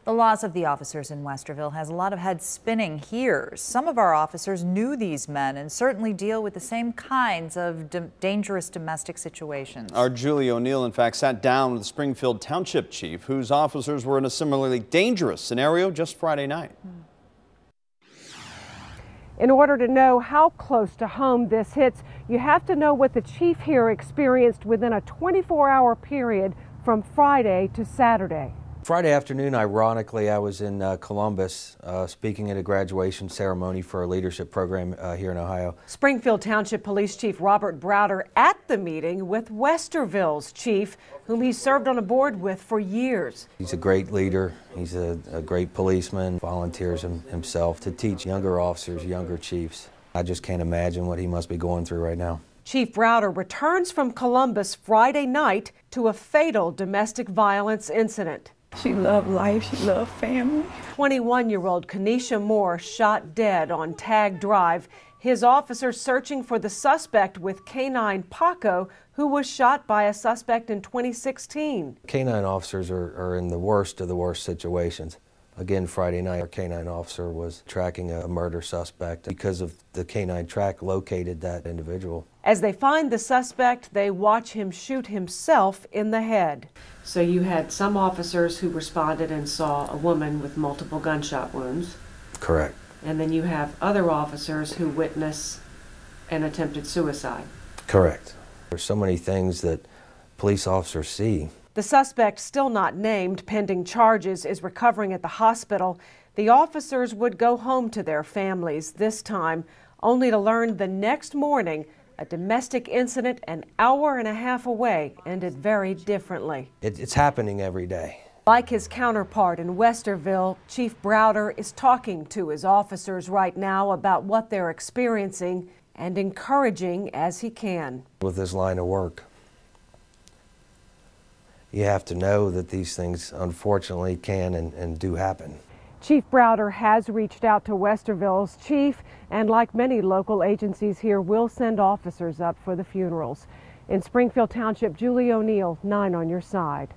The loss of the officers in Westerville has a lot of heads spinning here. Some of our officers knew these men and certainly deal with the same kinds of dangerous domestic situations. Our Julie O'Neill, in fact, sat down with the Springfield Township Chief, whose officers were in a similarly dangerous scenario just Friday night. In order to know how close to home this hits, you have to know what the chief here experienced within a 24-hour period from Friday to Saturday. Friday afternoon, ironically, I was in Columbus speaking at a graduation ceremony for a leadership program here in Ohio. Springfield Township Police Chief Robert Browder at the meeting with Westerville's chief, whom he served on a board with for years. He's a great leader. He's a great policeman, volunteers himself to teach younger officers, younger chiefs. I just can't imagine what he must be going through right now. Chief Browder returns from Columbus Friday night to a fatal domestic violence incident. She loved life, she loved family. 21-year-old Kenesha Moore shot dead on Tag Drive. His officers searching for the suspect with K-9 Paco, who was shot by a suspect in 2016. K-9 officers are in the worst of the worst situations. Again, Friday night, our K-9 officer was tracking a murder suspect. Because of the K-9 track, located that individual. As they find the suspect, they watch him shoot himself in the head. So you had some officers who responded and saw a woman with multiple gunshot wounds. Correct. And then you have other officers who witness an attempted suicide. Correct. There's so many things that police officers see. The suspect, still not named, pending charges, is recovering at the hospital. The officers would go home to their families this time, only to learn the next morning a domestic incident an hour and a half away ended very differently. It's happening every day. Like his counterpart in Westerville, Chief Browder is talking to his officers right now about what they're experiencing and encouraging as he can. With this line of work, you have to know that these things unfortunately can and do happen. Chief Browder has reached out to Westerville's chief, and like many local agencies here, will send officers up for the funerals. In Springfield Township, Julie O'Neill, 9 on your side.